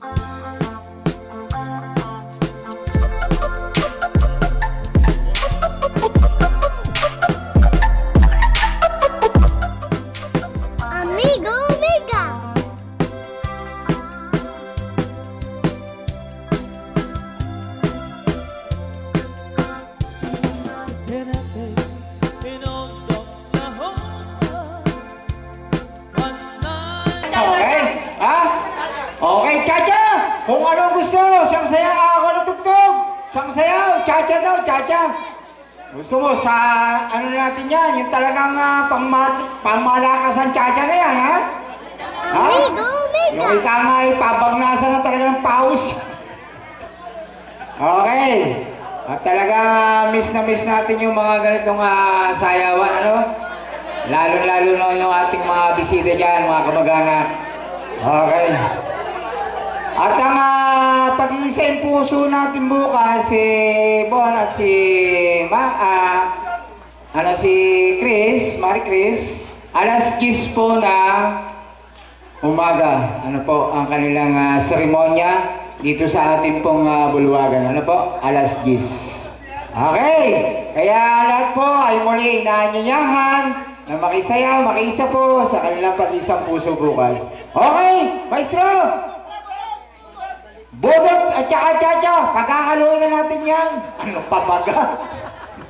Amigo Mega. Okay? Ha? Okay, Chacha! Kung anong gusto, siyang saya ako ng tugtog. Siyang sayaw, Chacha daw, Chacha. Gusto mo sa ano natin yan, yung talagang pangmalakasan Chacha na yan, ha? Ha? Amigo Mega. Yung ika nga ay pabagnasan na talaga ng paus. Okay. At talaga miss na miss natin yung mga ganitong sayawan, ano? Lalo-lalo na yung ating mga bisita dyan, mga kamag-anak. Okay. At ang pag-iisa yung puso natin bukas, si Bon at si si Chris, Marie Chris, alas 10 po na umaga. Ano po ang kanilang seremonya dito sa ating pong bulwagan. Ano po? Alas 10. Okay. Kaya lahat po ay muli inaanyayahan na makisayaw, makiisa po sa kanilang pag-isang puso bukas. Okay, maestro! Budot at saka Chacha, pagkakaluin na natin yan. Ano pa baga?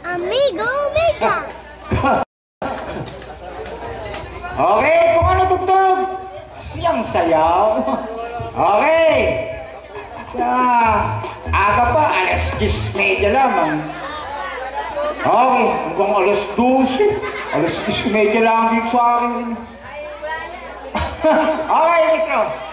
Amigo Mega. Okay, kung ano tugtog, siyang sayaw. Okay. Aga pa, alas 10:30 lamang. Okay, hanggang alas 12. Alas 10:30 lang dito sa akin. Okay, maestro.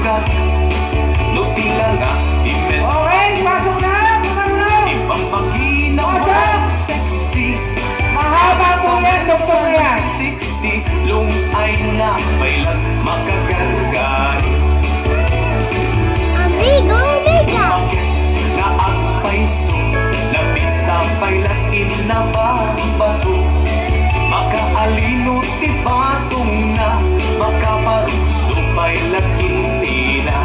dagat. No tila nga imet. Okay, pasok na! Pasok na! Ibang maginaw sexy. Mahaba po yan, doktor yan. 60, lungay na may lang makagargari. Amigo Mega. Bakit na ang paiso, nabisa pa'y lain na babago. Makaalino ti batong na, makaparuso pa'y lain nila.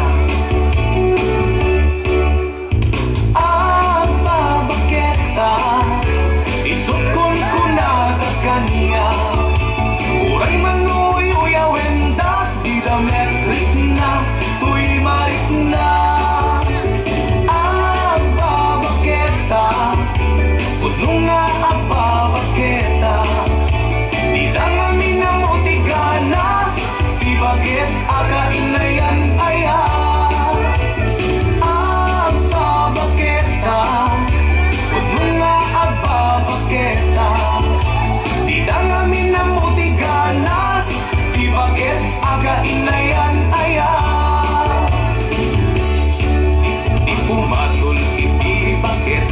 Ang babaketa, isukon ko na kanya. Uray manuy uyawenda, di da metrik na, tuy marik na. Ang babaketa, puno nga ang babaketa. Di lang amin na mo di ganas, di bagit akain na yan aya. Ang babaketa, puno nga ang babaketa. Di lang amin na mo di ganas, di bagit akain na yan aya. Di pumatol, iti bakit,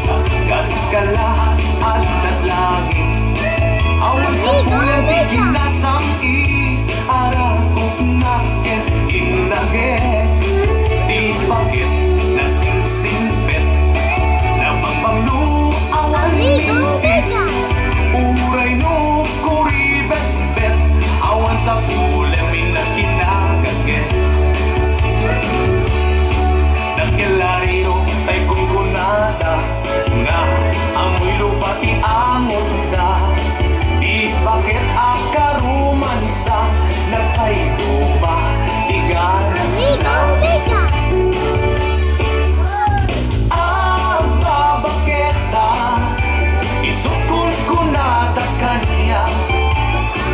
nakas ka lahat at naglangit. Awan sa pulang di kinasam i-arakot na ket inagit. Di bakit nasing-singpet, napangpanglu awan mintis. Uray no kuribet-bet, awan sa pulang minakinagat-get. Nagkalayo tay kungkunada, nga amoy lupa iangot da. Di bakit akarumansa, nagpayguba, iganas na. Amigo Mega. Ang babaketa, isukon ko na ta kanya.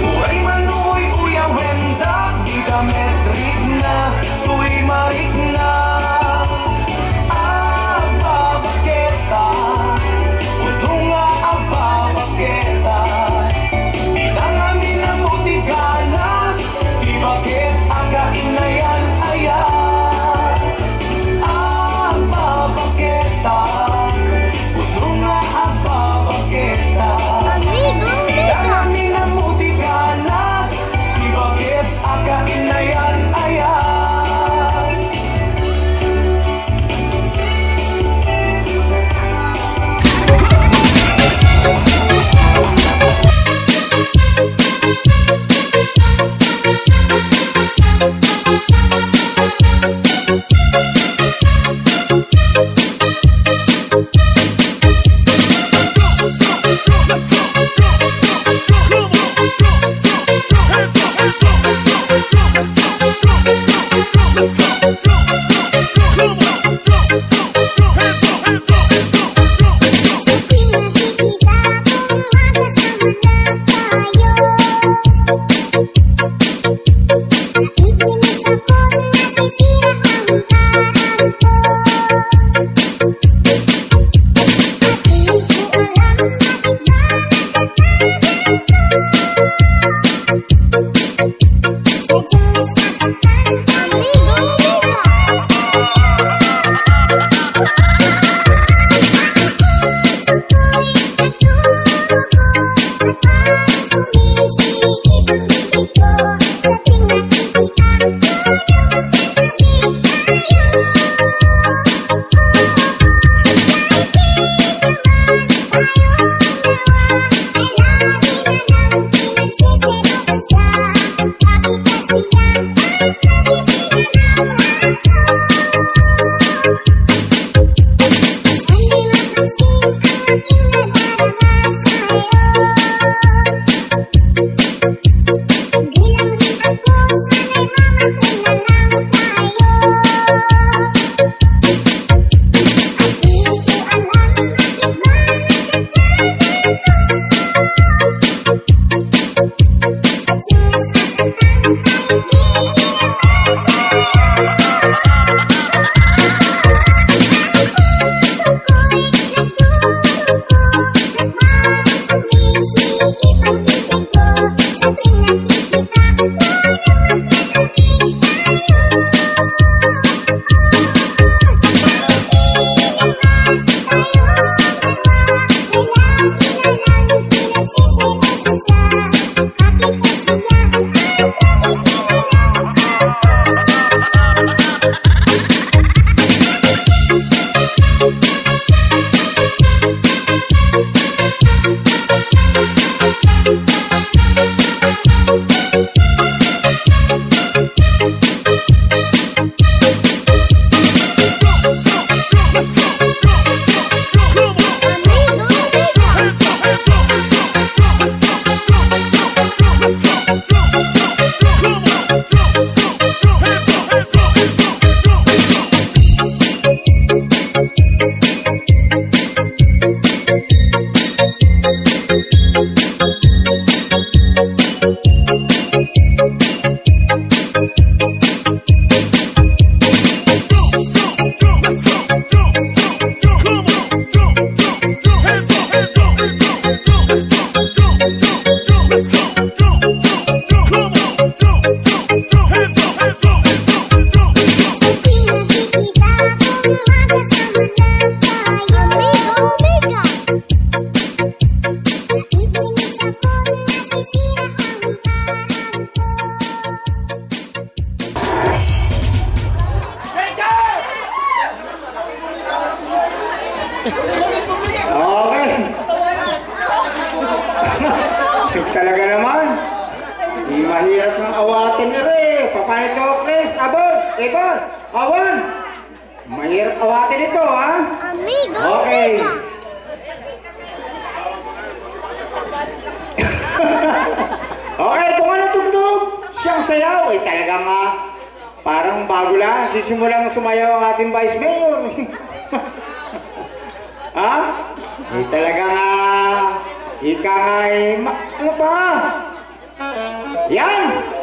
Uray manuy uyawenda, di da metrik na, tuy marik na. Ang babaketa, puno nga ang babaketa. Di lang amin na mo di ganas, di bakit akain na yan aya. Ang babaketa, puno nga ang babaketa. Amigo Di lang Mega. amin na mo di ganas, di bakit akain na yan aya. Okay, papalit ko, Chris. Abon, Ibon, Awan. Mahirap awatin ito, ha? Amigo, Okay. amiga. Okay, kung ano tugtog, siyang sayaw. Eh, talagang parang bago lang. Sisimulang sumayaw ang ating Vice Mayor. Ha? Eh, talagang ika ay, ano pa? Yan!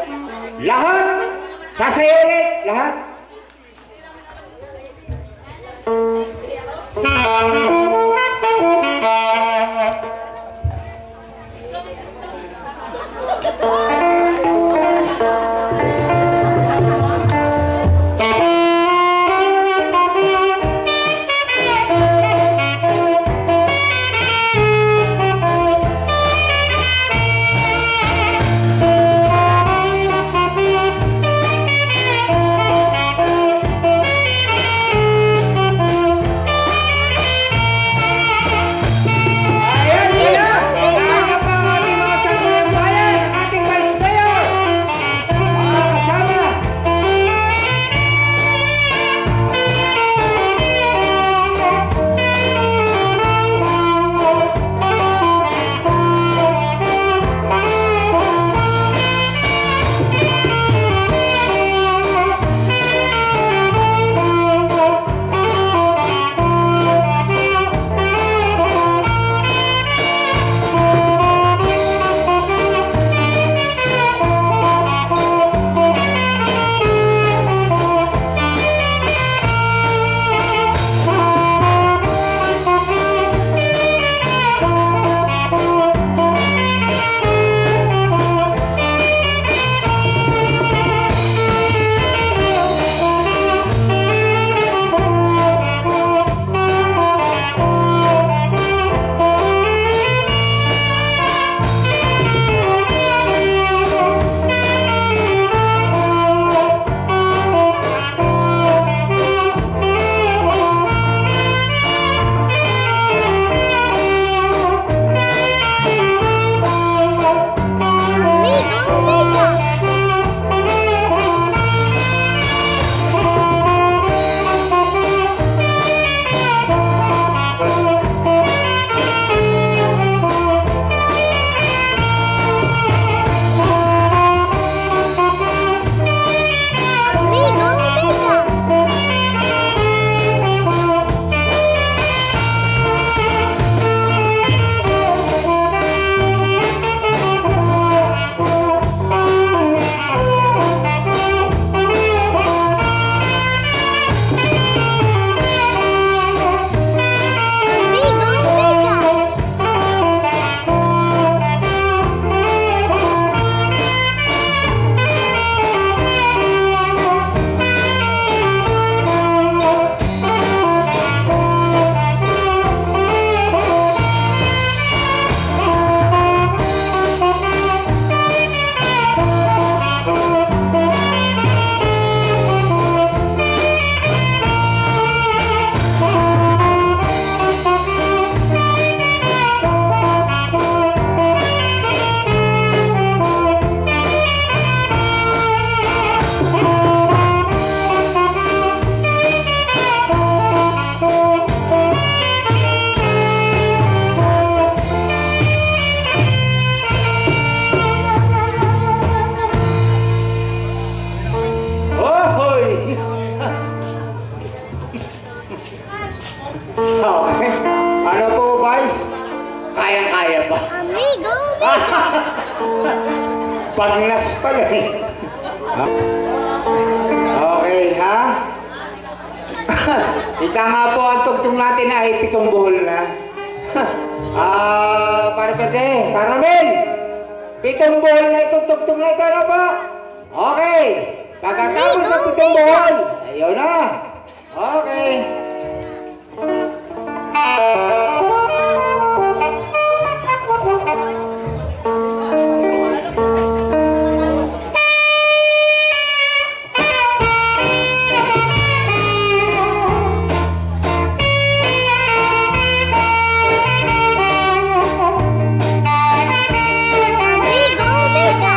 Lahat! Sasayaw ulit! Lahat! Okay. Ano po, Vice? Kaya-kaya pa. Amigo, Pagnas pala eh. Okay, ha? Ika nga po, ang tugtong natin ay 7 buhol na. Parapete, Paramil! 7 buhol na itong tugtong na ito, ano po? Okay. Pagkatapos sa 7 buhol, ayun na. Okay. amigo, amiga.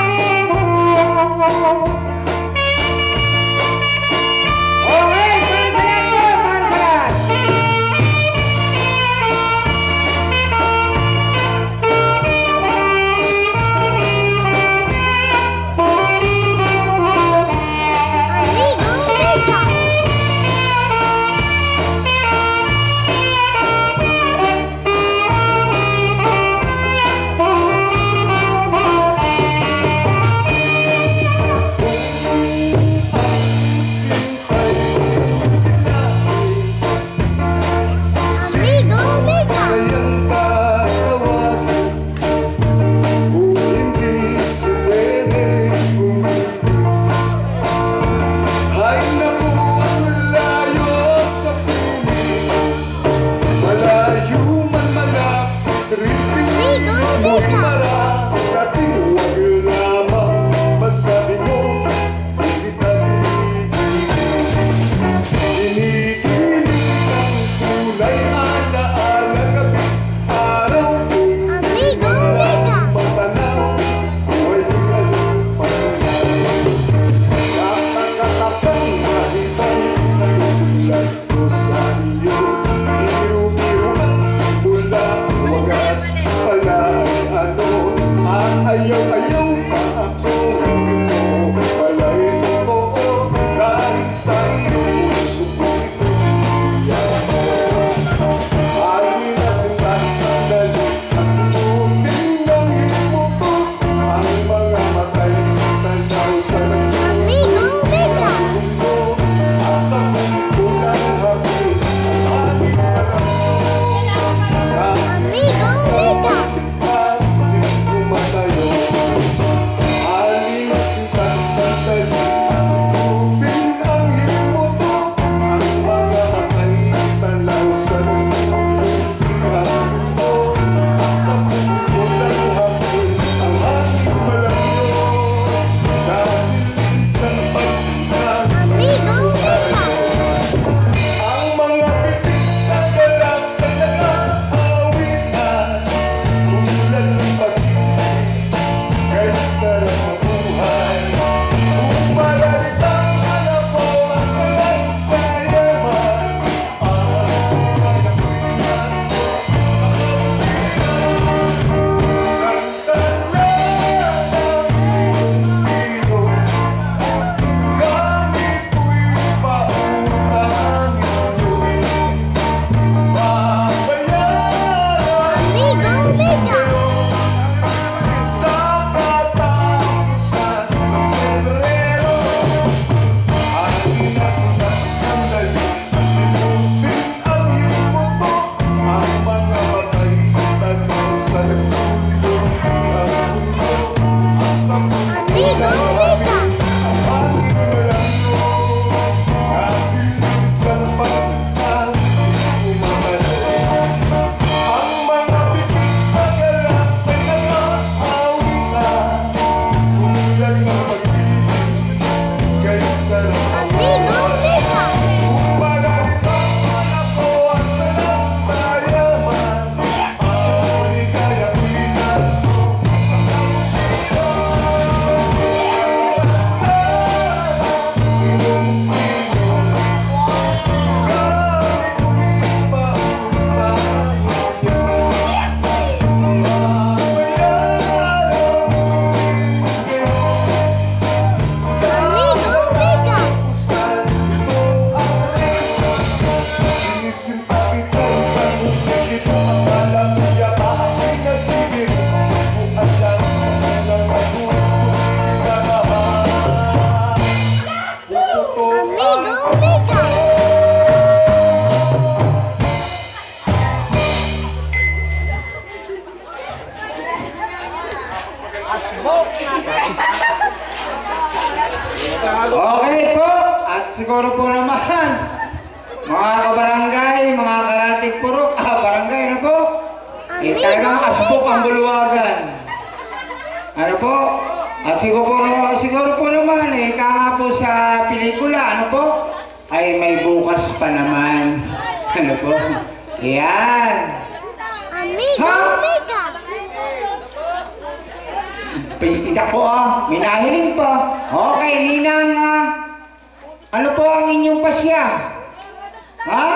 siguro po naman, mga kabarangay, mga karatig purok, barangay, ano po? Eh, talagang asbok ang bulwagan. Ano po? At siguro po naman, kaya po sa pelikula, ano po? Ay may bukas pa naman. Ano po? Yan. Amigo, Ha? amiga. Kita ko may nahiling pa. Okay, Ninang, ano po ang inyong pasya? Ha?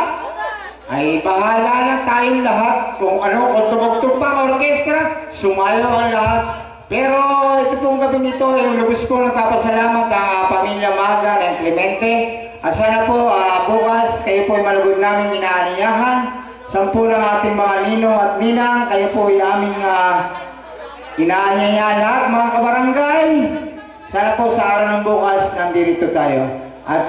Ay, bahala lang tayong lahat. Kung kung tugog-tug pa ang orkestra, sumayo ang lahat. Pero ito pong gabing ito, lubos po nagpapasalamat ang pamilya Maga ng Clemente. At sana po bukas kayo po ay malugod namin inaaniyahan. 10 ng ating mga ninong at ninang, kayo po ay aming inaanyayaan lahat mga kabarangay. Sana po sa araw ng bukas nandito tayo. At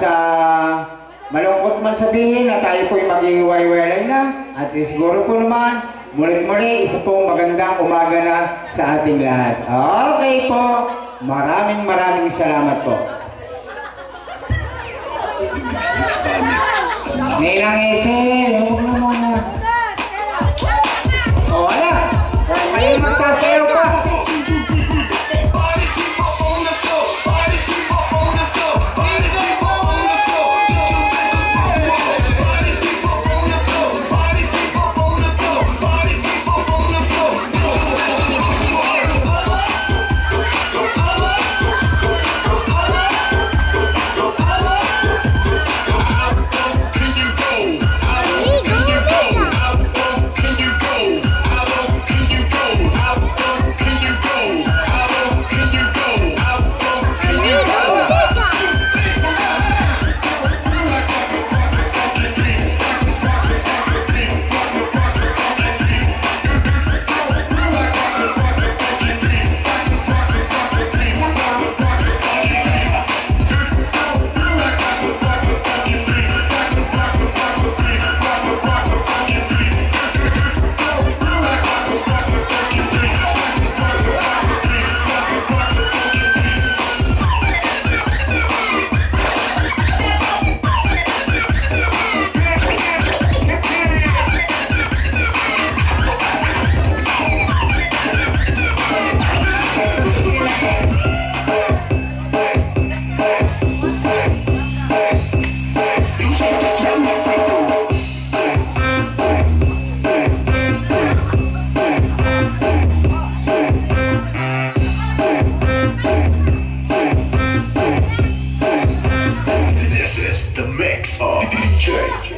malungkot man sabihin na tayo po ay maghihiwa-hiwalay na. At siguro po naman, muli-muli, isa pong magandang umaga na sa ating lahat. Okay po. Maraming salamat po. Ninang Esel, huwag na muna. O, wala. Kayo magsasayaw pa.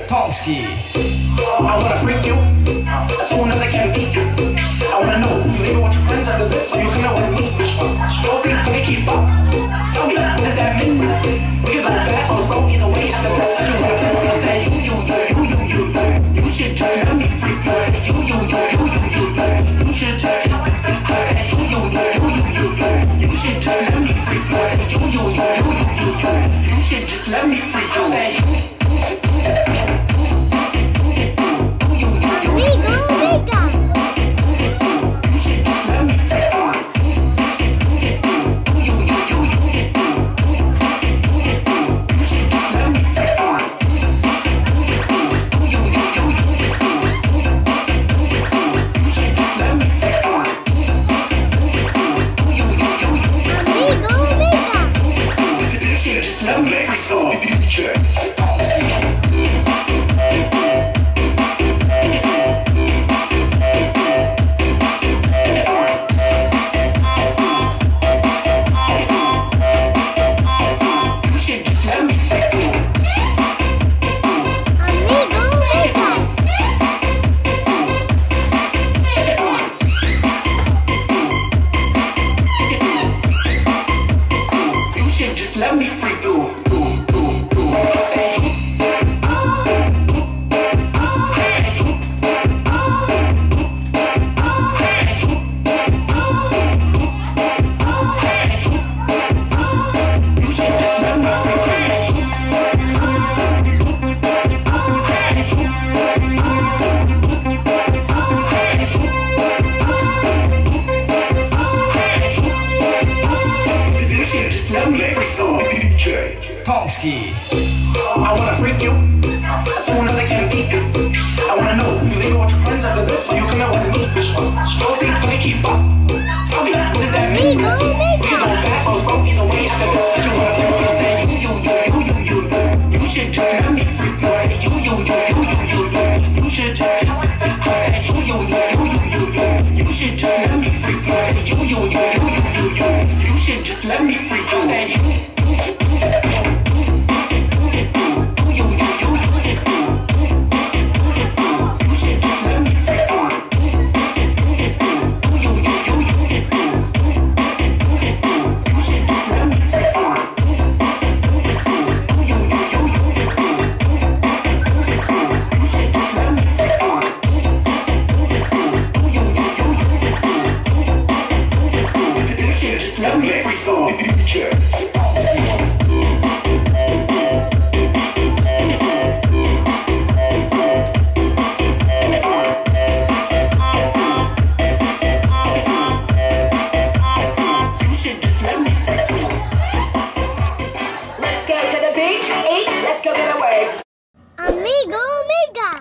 Tomsky. I wanna freak you as soon as I can beat you. I wanna know who you live with your friends are the best, so you can know what I mean. Stroking, we keep up. Tell me, what does that mean? We can go fast or slow, either way, it's the best. You say you should just let me freak you. You should say you should just let me freak you. You should just let me freak you. Say let me freak you. Tomsky. I wanna freak you as soon as I can beat you. I wanna know you leave with your friends after this, so you come out with me. Stroking, let me keep up. Tell me, what does that mean? We can go fast or slow, either way, it's the best that you wanna do. I say you should just let me freak you. I say you should just. I say you should just let me freak you. I say you should just let me freak you. I say you. Let me freak Amigo Mega.